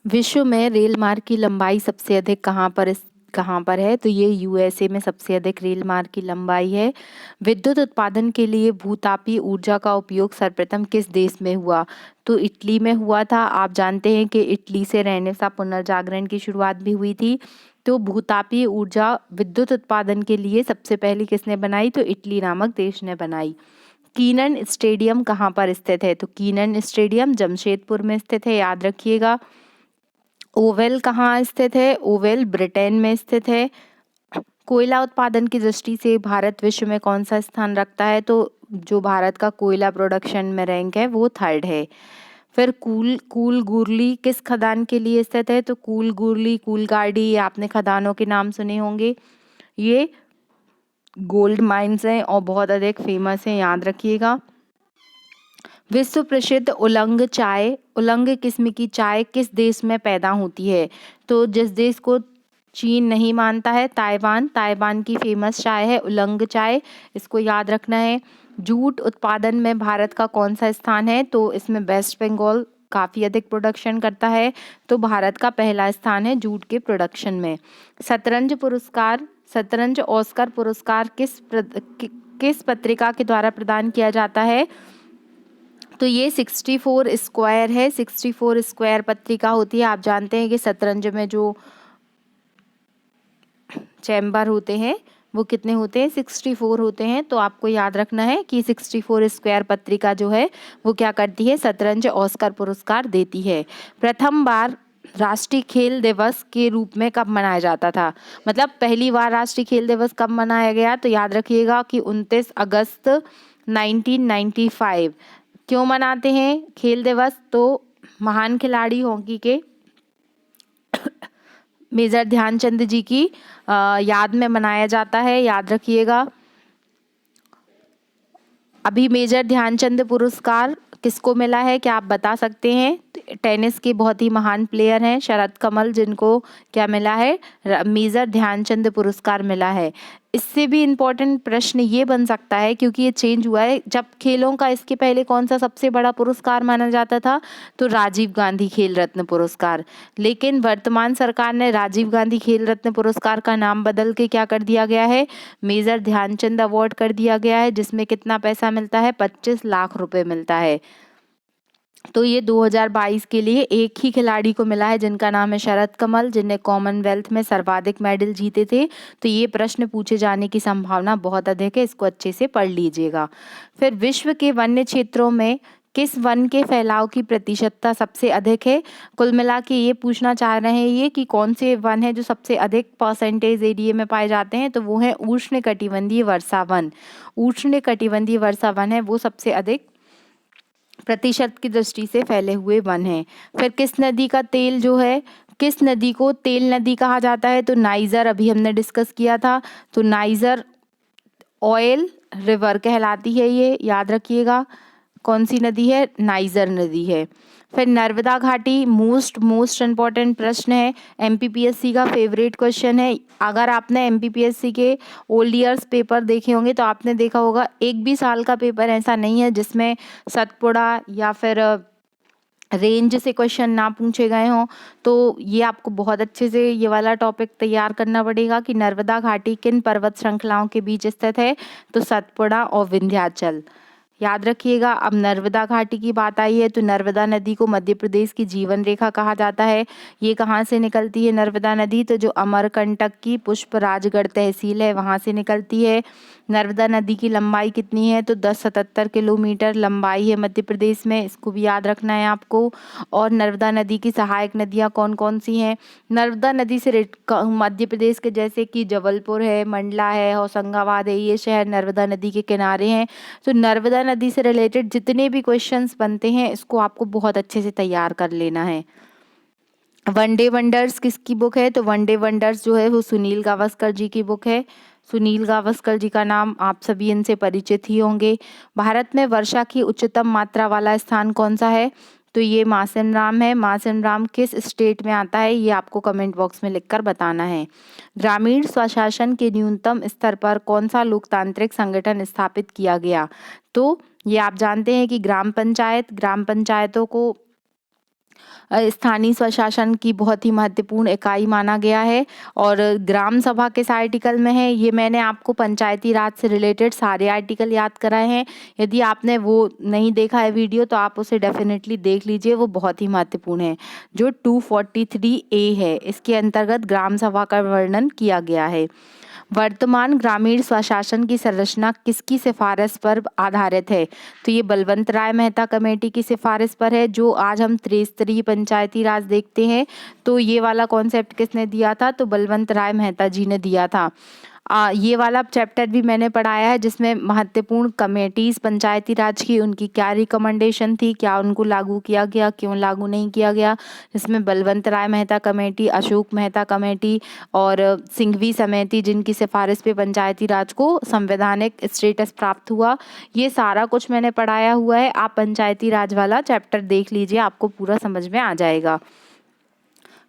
विश्व में रेल मार्ग की लंबाई सबसे अधिक कहाँ पर है? तो ये यूएसए में सबसे अधिक रेल मार्ग की लंबाई है। विद्युत उत्पादन के लिए भूतापीय ऊर्जा का उपयोग सर्वप्रथम किस देश में हुआ? तो इटली में हुआ था। आप जानते हैं कि इटली से रेनेसां पुनर्जागरण की शुरुआत भी हुई थी। तो भूतापीय ऊर्जा विद्युत उत्पादन के लिए सबसे पहले किसने बनाई? तो इटली नामक देश ने बनाई। कीनन स्टेडियम कहाँ पर स्थित है? तो कीनन स्टेडियम जमशेदपुर में स्थित है, याद रखिएगा। ओवेल कहाँ स्थित है? ओवेल ब्रिटेन में स्थित है। कोयला उत्पादन की दृष्टि से भारत विश्व में कौन सा स्थान रखता है? तो जो भारत का कोयला प्रोडक्शन में रैंक है वो 3rd है। फिर कूलगुरली किस खदान के लिए स्थित है? तो कूलगुरली, कूलगाड़ी, ये आपने खदानों के नाम सुने होंगे। ये गोल्ड माइंस हैं और बहुत अधिक फेमस हैं, याद रखिएगा। विश्व प्रसिद्ध उलंग किस्म की चाय किस देश में पैदा होती है? तो जिस देश को चीन नहीं मानता है, ताइवान की फेमस चाय है उलंग चाय, इसको याद रखना है। जूट उत्पादन में भारत का कौन सा स्थान है? तो इसमें वेस्ट बंगाल काफ़ी अधिक प्रोडक्शन करता है, तो भारत का पहला स्थान है जूट के प्रोडक्शन में। शतरंज ऑस्कर पुरस्कार किस पत्रिका के द्वारा प्रदान किया जाता है? तो ये 64 स्क्वायर है। 64 स्क्वायर पत्रिका होती है। आप जानते हैं कि शतरंज में जो चैम्बर होते हैं वो कितने होते हैं? 64 होते हैं। तो आपको याद रखना है कि 64 स्क्वायर पत्रिका जो है वो क्या करती है? शतरंज ऑस्कर पुरस्कार देती है। प्रथम बार राष्ट्रीय खेल दिवस के रूप में कब मनाया जाता था? मतलब पहली बार राष्ट्रीय खेल दिवस कब मनाया गया? तो याद रखिएगा कि 29 अगस्त 1995। क्यों मनाते हैं खेल दिवस? तो महान खिलाड़ी हॉकी के मेजर ध्यानचंद जी की याद में मनाया जाता है, याद रखिएगा। अभी मेजर ध्यानचंद पुरस्कार किसको मिला है, क्या आप बता सकते हैं? टेनिस के बहुत ही महान प्लेयर हैं शरद कमल, जिनको क्या मिला है? मेजर ध्यानचंद पुरस्कार मिला है। इससे भी इम्पोर्टेंट प्रश्न ये बन सकता है, क्योंकि ये चेंज हुआ है। जब खेलों का इसके पहले कौन सा सबसे बड़ा पुरस्कार माना जाता था? तो राजीव गांधी खेल रत्न पुरस्कार। लेकिन वर्तमान सरकार ने राजीव गांधी खेल रत्न पुरस्कार का नाम बदल के क्या कर दिया गया है? मेजर ध्यानचंद अवार्ड कर दिया गया है, जिसमें कितना पैसा मिलता है? 25 लाख रुपए मिलता है। तो ये 2022 के लिए एक ही खिलाड़ी को मिला है, जिनका नाम है शरद कमल, जिनने कॉमनवेल्थ में सर्वाधिक मेडल जीते थे। तो ये प्रश्न पूछे जाने की संभावना बहुत अधिक है, इसको अच्छे से पढ़ लीजिएगा। फिर विश्व के वन्य क्षेत्रों में किस वन के फैलाव की प्रतिशतता सबसे अधिक है? कुल मिला के ये पूछना चाह रहे हैं ये कि कौन से वन है जो सबसे अधिक परसेंटेज एरिया में पाए जाते हैं? तो वो है उष्णकटिबंधीय वर्षा वन। उष्णकटिबंधीय वर्षा वन है वो सबसे अधिक प्रतिशत की दृष्टि से फैले हुए वन हैं। फिर किस नदी का तेल जो है, किस नदी को तेल नदी कहा जाता है? तो नाइजर, अभी हमने डिस्कस किया था। तो नाइजर ऑयल रिवर कहलाती है, ये याद रखिएगा। कौन सी नदी है? नाइजर नदी है। फिर नर्मदा घाटी, मोस्ट इम्पॉर्टेंट प्रश्न है, एमपीपीएससी का फेवरेट क्वेश्चन है। अगर आपने एमपीपीएससी के ओल्ड ईयर्स पेपर देखे होंगे तो आपने देखा होगा एक भी साल का पेपर ऐसा नहीं है जिसमें सतपुड़ा या फिर रेंज से क्वेश्चन ना पूछे गए हों। तो ये आपको बहुत अच्छे से ये वाला टॉपिक तैयार करना पड़ेगा कि नर्मदा घाटी किन पर्वत श्रृंखलाओं के बीच स्थित है? तो सतपुड़ा और विंध्याचल, याद रखिएगा। अब नर्मदा घाटी की बात आई है तो नर्मदा नदी को मध्य प्रदेश की जीवन रेखा कहा जाता है। ये कहाँ से निकलती है नर्मदा नदी? तो जो अमरकंटक की पुष्पराजगढ़ तहसील है वहाँ से निकलती है। नर्मदा नदी की लंबाई कितनी है? तो 1077 किलोमीटर लंबाई है मध्य प्रदेश में, इसको भी याद रखना है आपको। और नर्मदा नदी की सहायक नदियाँ कौन कौन सी हैं? नर्मदा नदी से मध्य प्रदेश के जैसे कि जबलपुर है, मंडला है, होशंगाबाद है, ये शहर नर्मदा नदी के किनारे हैं। तो नर्मदा नदी से रिलेटेड जितने भी क्वेश्चंस बनते हैं इसको आपको बहुत अच्छे से तैयार कर लेना है। वनडे वंडर्स किसकी बुक है? तो वनडे वंडर्स जो है वो सुनील गावस्कर जी की बुक है। सुनील गावस्कर जी का नाम आप सभी इनसे परिचित ही होंगे। भारत में वर्षा की उच्चतम मात्रा वाला स्थान कौन सा है? तो ये मासिनराम है। मासिनराम किस स्टेट में आता है ये आपको कमेंट बॉक्स में लिखकर बताना है। ग्रामीण स्वशासन के न्यूनतम स्तर पर कौन सा लोकतांत्रिक संगठन स्थापित किया गया? तो ये आप जानते हैं कि ग्राम पंचायतों को स्थानीय स्वशासन की बहुत ही महत्वपूर्ण इकाई माना गया है। और ग्राम सभा किस आर्टिकल में है, ये मैंने आपको पंचायती राज से रिलेटेड सारे आर्टिकल याद कराए हैं। यदि आपने वो नहीं देखा है वीडियो तो आप उसे डेफिनेटली देख लीजिए, वो बहुत ही महत्वपूर्ण है। जो 243A है, इसके अंतर्गत ग्राम सभा का वर्णन किया गया है। वर्तमान ग्रामीण स्वशासन की संरचना किसकी सिफारिश पर आधारित है, तो ये बलवंत राय मेहता कमेटी की सिफारिश पर है। जो आज हम त्रिस्तरीय पंचायती राज देखते हैं, तो ये वाला कॉन्सेप्ट किसने दिया था, तो बलवंत राय मेहता जी ने दिया था। ये वाला चैप्टर भी मैंने पढ़ाया है, जिसमें महत्वपूर्ण कमेटीज पंचायती राज की, उनकी क्या रिकमेंडेशन थी, क्या उनको लागू किया गया, क्यों लागू नहीं किया गया। जिसमें बलवंत राय मेहता कमेटी, अशोक मेहता कमेटी और सिंघवी समिति, जिनकी सिफारिश पे पंचायती राज को संवैधानिक स्टेटस प्राप्त हुआ, ये सारा कुछ मैंने पढ़ाया हुआ है। आप पंचायती राज वाला चैप्टर देख लीजिए, आपको पूरा समझ में आ जाएगा।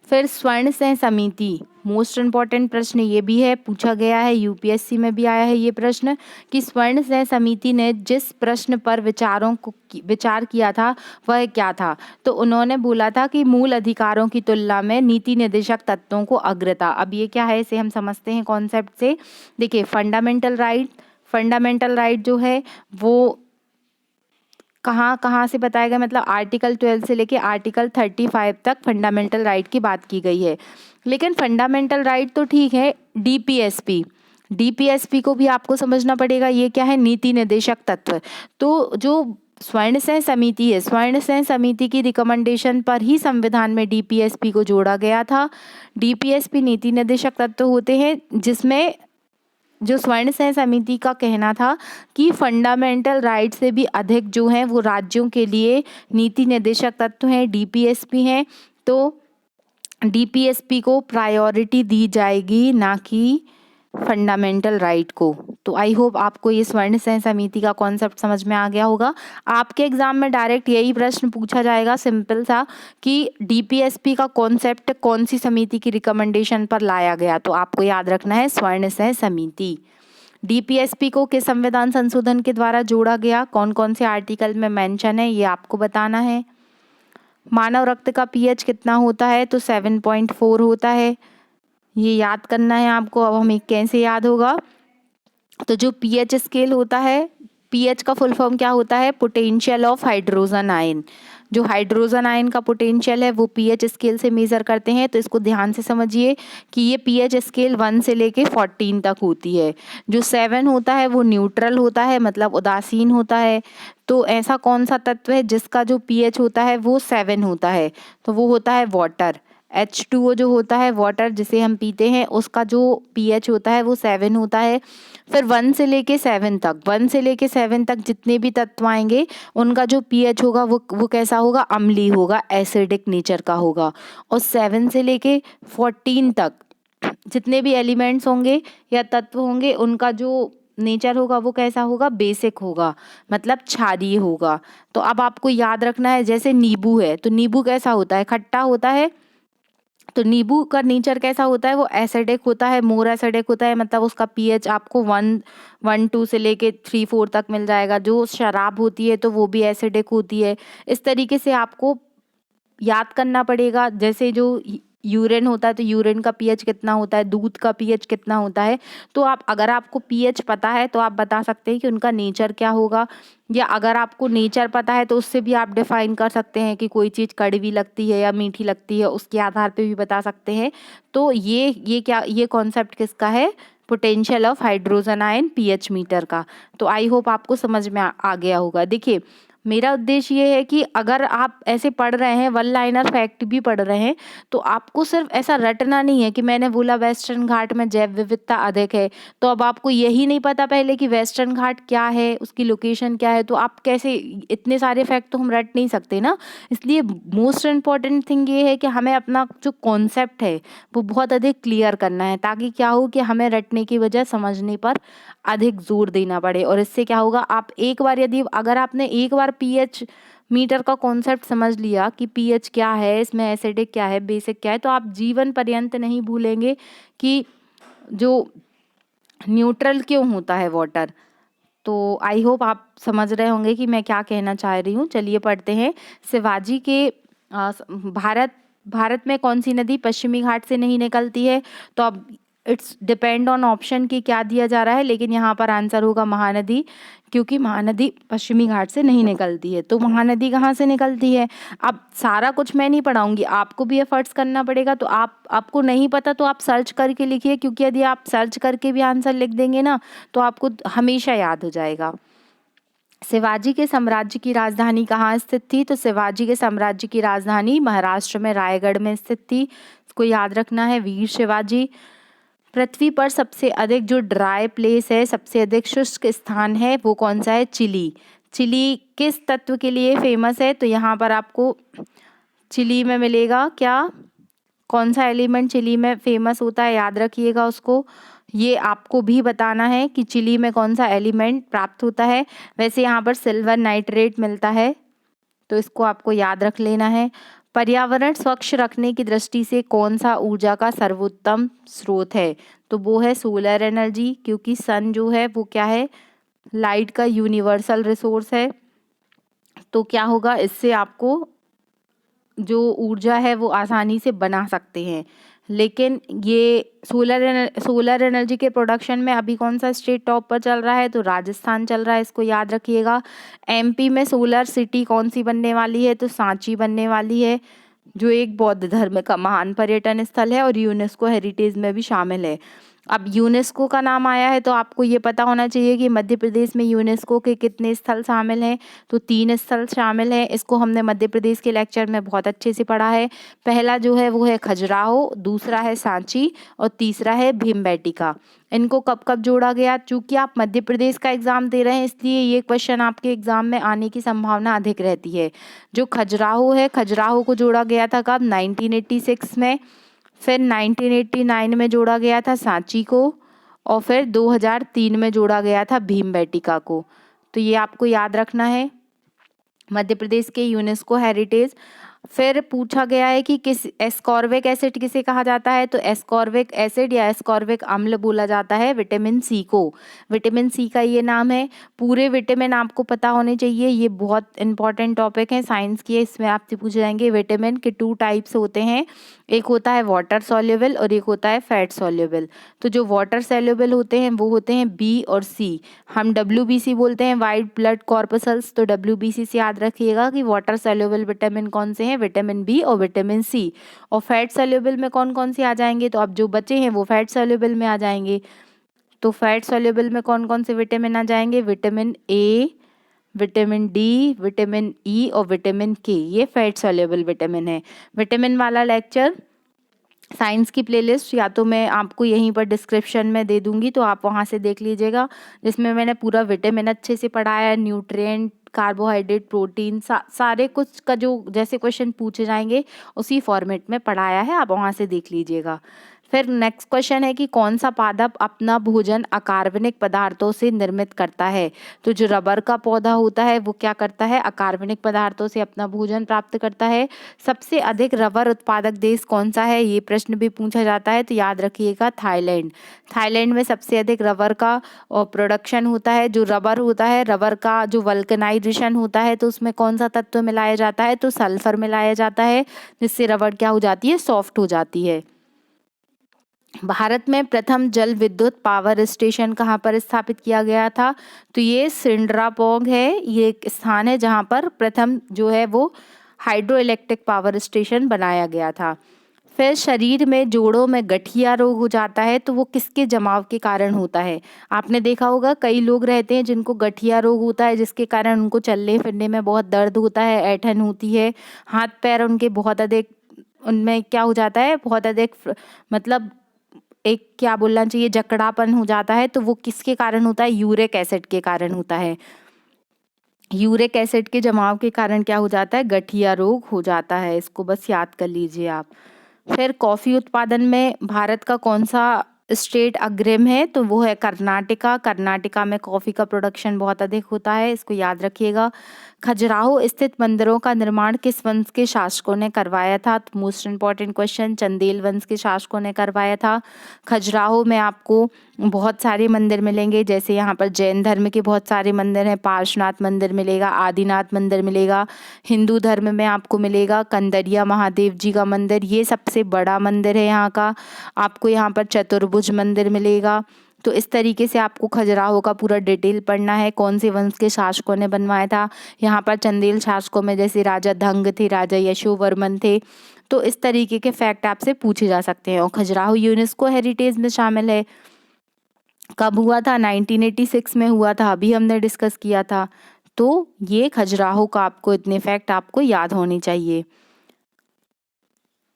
फिर स्वर्ण सह समिति, मोस्ट इम्पॉर्टेंट प्रश्न ये भी है, पूछा गया है, यूपीएससी में भी आया है ये प्रश्न कि स्वर्ण सह समिति ने जिस प्रश्न पर विचार किया था वह क्या था। तो उन्होंने बोला था कि मूल अधिकारों की तुलना में नीति निर्देशक तत्वों को अग्रता। अब ये क्या है, इसे हम समझते हैं कॉन्सेप्ट से। देखिए, फंडामेंटल राइट जो है वो कहाँ कहाँ से बताया गया, मतलब आर्टिकल 12 से लेके आर्टिकल 35 तक फंडामेंटल राइट की बात की गई है। लेकिन फंडामेंटल राइट तो ठीक है, डीपीएसपी को भी आपको समझना पड़ेगा। ये क्या है, नीति निर्देशक तत्व। तो जो स्वर्ण सह समिति है, स्वर्ण सह समिति की रिकमेंडेशन पर ही संविधान में डीपीएसपी को जोड़ा गया था। डीपीएसपी नीति निर्देशक तत्व होते हैं, जिसमें जो स्वर्ण सह समिति का कहना था कि फंडामेंटल राइट से भी अधिक जो हैं वो राज्यों के लिए नीति निर्देशक तत्व हैं, डीपीएसपी हैं। तो डीपीएसपी को प्रायोरिटी दी जाएगी, ना कि फंडामेंटल राइट को। तो आई होप आपको ये स्वर्ण सह समिति का कॉन्सेप्ट समझ में आ गया होगा। आपके एग्जाम में डायरेक्ट यही प्रश्न पूछा जाएगा, सिंपल सा, कि डीपीएसपी का कॉन्सेप्ट कौन सी समिति की रिकमेंडेशन पर लाया गया। तो आपको याद रखना है स्वर्ण सह समिति। डीपीएसपी को किस संविधान संशोधन के द्वारा जोड़ा गया, कौन कौन से आर्टिकल में मेंशन है, ये आपको बताना है। मानव रक्त का पीएच कितना होता है, तो 7.4 होता है, ये याद करना है आपको। अब हमें कैसे याद होगा, तो जो पीएच स्केल होता है, पीएच का फुल फॉर्म क्या होता है, पोटेंशियल ऑफ हाइड्रोजन आयन। जो हाइड्रोजन आयन का पोटेंशियल है वो पीएच स्केल से मेज़र करते हैं। तो इसको ध्यान से समझिए कि ये पीएच स्केल 1 से लेके 14 तक होती है। जो 7 होता है वो न्यूट्रल होता है, मतलब उदासीन होता है। तो ऐसा कौन सा तत्व है जिसका जो पीएच होता है वो 7 होता है, तो वो होता है वाटर। H2O जो होता है वाटर, जिसे हम पीते हैं, उसका जो पीएच होता है वो 7 होता है। फिर 1 से लेके 7 तक जितने भी तत्व आएंगे उनका जो पीएच होगा वो कैसा होगा, अम्लीय होगा, एसिडिक नेचर का होगा। और 7 से लेके 14 तक जितने भी एलिमेंट्स होंगे या तत्व होंगे उनका जो नेचर होगा वो कैसा होगा, बेसिक होगा, मतलब क्षारीय होगा। तो अब आपको याद रखना है, जैसे नींबू है, तो नींबू कैसा होता है, खट्टा होता है। तो नींबू का नेचर कैसा होता है, वो एसिडिक होता है, मोर एसिडिक होता है, मतलब उसका पीएच आपको 1, 2 से लेके 3, 4 तक मिल जाएगा। जो शराब होती है तो वो भी एसिडिक होती है। इस तरीके से आपको याद करना पड़ेगा। जैसे जो यूरिन होता है तो यूरिन का पीएच कितना होता है, दूध का पीएच कितना होता है। तो आप, अगर आपको पीएच पता है तो आप बता सकते हैं कि उनका नेचर क्या होगा। या अगर आपको नेचर पता है तो उससे भी आप डिफाइन कर सकते हैं कि कोई चीज़ कड़वी लगती है या मीठी लगती है, उसके आधार पे भी बता सकते हैं। तो ये कॉन्सेप्ट किसका है, potential of hydrogen ion pH meter का। तो आई होप आपको समझ में आ गया होगा। देखिए, मेरा उद्देश्य ये है कि अगर आप ऐसे पढ़ रहे हैं, वन लाइनर फैक्ट भी पढ़ रहे हैं, तो आपको सिर्फ ऐसा रटना नहीं है कि मैंने बोला वेस्टर्न घाट में जैव विविधता अधिक है, तो अब आपको यही नहीं पता पहले कि वेस्टर्न घाट क्या है, उसकी लोकेशन क्या है, तो आप कैसे, इतने सारे फैक्ट तो हम रट नहीं सकते ना। इसलिए मोस्ट इम्पॉर्टेंट थिंग ये है कि हमें अपना जो कॉन्सेप्ट है वो बहुत अधिक क्लियर करना है, ताकि क्या हो कि हमें रटने की बजाय समझने पर अधिक जोर देना पड़े। और इससे क्या होगा, आप एक बार अगर आपने एक बार पीएच मीटर का कॉन्सेप्ट समझ लिया कि पीएच क्या है, इसमें एसिडिक क्या है, बेसिक क्या है, तो आप जीवन पर्यंत नहीं भूलेंगे कि जो न्यूट्रल क्यों होता है वाटर। तो आई होप आप समझ रहे होंगे कि मैं क्या कहना चाह रही हूँ। चलिए पढ़ते हैं। शिवाजी के भारत में कौन सी नदी पश्चिमी घाट से नहीं निकलती है? तो अब इट्स डिपेंड ऑन ऑप्शन की क्या दिया जा रहा है, लेकिन यहाँ पर आंसर होगा महानदी, क्योंकि महानदी पश्चिमी घाट से नहीं निकलती है। तो महानदी कहाँ से निकलती है? अब सारा कुछ मैं नहीं पढ़ाऊंगी, आपको भी एफर्ट्स करना पड़ेगा। तो आपको नहीं पता तो आप सर्च करके लिखिए, क्योंकि यदि आप सर्च करके भी आंसर लिख देंगे ना तो आपको हमेशा याद हो जाएगा। शिवाजी के साम्राज्य की राजधानी कहाँ स्थित थी? तो शिवाजी के साम्राज्य की राजधानी महाराष्ट्र में रायगढ़ में स्थित थी, इसको याद रखना है, वीर शिवाजी। पृथ्वी पर सबसे अधिक जो ड्राई प्लेस है, सबसे अधिक शुष्क स्थान है, वो कौन सा है? चिली। चिली किस तत्व के लिए फेमस है? तो यहाँ पर आपको चिली में मिलेगा क्या, कौन सा एलिमेंट चिली में फेमस होता है, याद रखिएगा उसको। ये आपको भी बताना है कि चिली में कौन सा एलिमेंट प्राप्त होता है। वैसे यहाँ पर सिल्वर नाइट्रेट मिलता है, तो इसको आपको याद रख लेना है। पर्यावरण स्वच्छ रखने की दृष्टि से कौन सा ऊर्जा का सर्वोत्तम स्रोत है? तो वो है सोलर एनर्जी, क्योंकि सन जो है वो क्या है? लाइट का यूनिवर्सल रिसोर्स है। तो क्या होगा, इससे आपको जो ऊर्जा है वो आसानी से बना सकते हैं। लेकिन ये सोलर एनर्जी के प्रोडक्शन में अभी कौन सा स्टेट टॉप पर चल रहा है? तो राजस्थान चल रहा है, इसको याद रखिएगा। एमपी में सोलर सिटी कौन सी बनने वाली है? तो सांची बनने वाली है, जो एक बौद्ध धर्म का महान पर्यटन स्थल है और यूनेस्को हेरिटेज में भी शामिल है। अब यूनेस्को का नाम आया है तो आपको ये पता होना चाहिए कि मध्य प्रदेश में यूनेस्को के कितने स्थल शामिल हैं। तो 3 स्थल शामिल हैं। इसको हमने मध्य प्रदेश के लेक्चर में बहुत अच्छे से पढ़ा है। पहला जो है वो है खजुराहो, दूसरा है सांची और तीसरा है भीमबेटका। इनको कब कब जोड़ा गया? चूंकि आप मध्य प्रदेश का एग्जाम दे रहे हैं, इसलिए ये क्वेश्चन आपके एग्जाम में आने की संभावना अधिक रहती है। जो खजुराहो है, खजुराहो को जोड़ा गया था कब? 1986 में। फिर 1989 में जोड़ा गया था सांची को, और फिर 2003 में जोड़ा गया था भीमबेटका को। तो ये आपको याद रखना है, मध्य प्रदेश के यूनेस्को हेरिटेज। फिर पूछा गया है कि किस एस्कॉर्बिक एसिड किसे कहा जाता है? तो एस्कॉर्बिक एसिड या एस्कॉर्बिक अम्ल बोला जाता है विटामिन सी को। विटामिन सी का ये नाम है। पूरे विटामिन आपको पता होने चाहिए, ये बहुत इंपॉर्टेंट टॉपिक है साइंस की है, इसमें आपसे पूछे जाएंगे। विटामिन के 2 टाइप्स होते हैं, एक होता है वाटर सॉल्युबल और एक होता है फैट सॉल्युबल। तो जो वाटर सॉल्युबल होते हैं वो होते हैं बी और सी। हम WBC बोलते हैं, वाइट ब्लड कॉर्पसल्स। तो WBC से याद रखिएगा कि वाटर सॉल्युबल विटामिन कौन से हैं? विटामिन बी और विटामिन सी। और फैट सॉल्युबल में कौन कौन से आ जाएंगे? तो अब जो बचे हैं वो फैट सॉल्युबल में आ जाएंगे। तो फैट सॉल्युबल में कौन कौन से विटामिन आ जाएंगे? Vitamin A, vitamin D, vitamin E और विटामिन के, ये फैट सॉल्युबल विटामिन है। विटामिन वाला लेक्चर साइंस की प्लेलिस्ट या तो मैं आपको यहीं पर डिस्क्रिप्शन में दे दूंगी, तो आप वहां से देख लीजिएगा, जिसमें मैंने पूरा विटामिन अच्छे से पढ़ाया है, न्यूट्रिएंट, कार्बोहाइड्रेट, प्रोटीन, सारे कुछ का जो जैसे क्वेश्चन पूछे जाएंगे उसी फॉर्मेट में पढ़ाया है, आप वहां से देख लीजिएगा। फिर नेक्स्ट क्वेश्चन है कि कौन सा पादप अपना भोजन अकार्बनिक पदार्थों से निर्मित करता है? तो जो रबर का पौधा होता है वो क्या करता है? अकार्बनिक पदार्थों से अपना भोजन प्राप्त करता है। सबसे अधिक रबर उत्पादक देश कौन सा है? ये प्रश्न भी पूछा जाता है, तो याद रखिएगा थाईलैंड। थाईलैंड में सबसे अधिक रबर का प्रोडक्शन होता है। जो रबर होता है, रबर का जो वल्कनाइजेशन होता है, तो उसमें कौन सा तत्व मिलाया जाता है? तो सल्फर मिलाया जाता है, जिससे रबर क्या हो जाती है? सॉफ्ट हो जाती है। भारत में प्रथम जल विद्युत पावर स्टेशन कहाँ पर स्थापित किया गया था? तो ये सिंड्रापोंग है, ये एक स्थान है जहाँ पर प्रथम जो है वो हाइड्रो इलेक्ट्रिक पावर स्टेशन बनाया गया था। फिर शरीर में जोड़ों में गठिया रोग हो जाता है, तो वो किसके जमाव के कारण होता है? आपने देखा होगा कई लोग रहते हैं जिनको गठिया रोग होता है, जिसके कारण उनको चलने फिरने में बहुत दर्द होता है, ऐंठन होती है, हाथ पैर उनके बहुत अधिक, उनमें क्या हो जाता है, बहुत अधिक मतलब एक क्या बोलना चाहिए, जकड़ापन हो जाता है। तो वो किसके कारण होता है? यूरिक एसिड के कारण होता है। यूरिक एसिड के जमाव के कारण क्या हो जाता है? गठिया रोग हो जाता है। इसको बस याद कर लीजिए आप। फिर कॉफी उत्पादन में भारत का कौन सा स्टेट अग्रिम है? तो वो है कर्नाटका। कर्नाटका में कॉफी का प्रोडक्शन बहुत अधिक होता है, इसको याद रखिएगा। खजुराहो स्थित मंदिरों का निर्माण किस वंश के शासकों ने करवाया था? तो मोस्ट इंपॉर्टेंट क्वेश्चन, चंदेल वंश के शासकों ने करवाया था। खजुराहो में आपको बहुत सारे मंदिर मिलेंगे, जैसे यहाँ पर जैन धर्म के बहुत सारे मंदिर हैं, पार्श्वनाथ मंदिर मिलेगा, आदिनाथ मंदिर मिलेगा। हिंदू धर्म में आपको मिलेगा कंदरिया महादेव जी का मंदिर, ये सबसे बड़ा मंदिर है यहाँ का। आपको यहाँ पर चतुर्भुज मंदिर मिलेगा। तो इस तरीके से आपको खजुराहो का पूरा डिटेल पढ़ना है, कौन से वंश के शासकों ने बनवाया था। यहाँ पर चंदेल शासकों में जैसे राजा धंग थे, राजा यशोवर्मन थे। तो इस तरीके के फैक्ट आपसे पूछे जा सकते हैं। और खजुराहो यूनेस्को हेरिटेज में शामिल है। कब हुआ था? 1986 में हुआ था, अभी हमने डिस्कस किया था। तो ये खजुराहो का आपको इतने फैक्ट आपको याद होने चाहिए।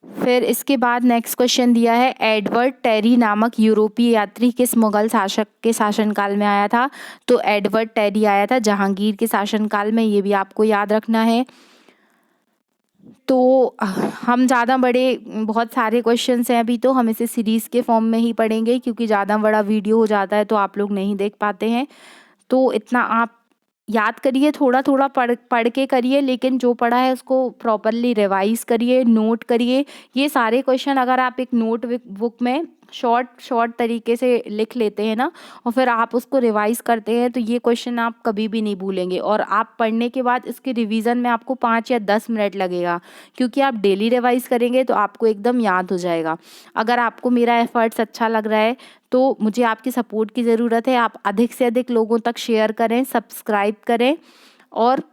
फिर इसके बाद नेक्स्ट क्वेश्चन दिया है, एडवर्ड टेरी नामक यूरोपीय यात्री किस मुगल शासक के शासनकाल में आया था? तो एडवर्ड टेरी आया था जहांगीर के शासनकाल में, ये भी आपको याद रखना है। तो हम ज़्यादा बड़े, बहुत सारे क्वेश्चंस हैं अभी, तो हम इसे सीरीज़ के फॉर्म में ही पढ़ेंगे, क्योंकि ज़्यादा बड़ा वीडियो हो जाता है तो आप लोग नहीं देख पाते हैं। तो इतना आप याद करिए, थोड़ा थोड़ा पढ़ पढ़ के करिए, लेकिन जो पढ़ा है उसको प्रॉपरली रिवाइज करिए, नोट करिए। ये सारे क्वेश्चन अगर आप एक नोट बुक में शॉर्ट शॉर्ट तरीके से लिख लेते हैं ना, और फिर आप उसको रिवाइज करते हैं, तो ये क्वेश्चन आप कभी भी नहीं भूलेंगे। और आप पढ़ने के बाद इसके रिवीजन में आपको 5 या 10 मिनट लगेगा, क्योंकि आप डेली रिवाइज करेंगे तो आपको एकदम याद हो जाएगा। अगर आपको मेरा एफर्ट्स अच्छा लग रहा है तो मुझे आपकी सपोर्ट की ज़रूरत है। आप अधिक से अधिक लोगों तक शेयर करें, सब्सक्राइब करें, और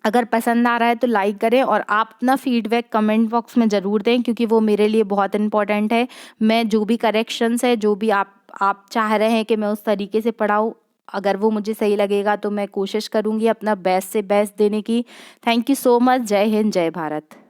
अगर पसंद आ रहा है तो लाइक करें। और आप अपना फीडबैक कमेंट बॉक्स में ज़रूर दें, क्योंकि वो मेरे लिए बहुत इम्पोर्टेंट है। मैं जो भी करेक्शंस है, जो भी आप चाह रहे हैं कि मैं उस तरीके से पढ़ाऊँ, अगर वो मुझे सही लगेगा तो मैं कोशिश करूँगी अपना बेस्ट से बेस्ट देने की। Thank you so much. जय हिंद, जय भारत।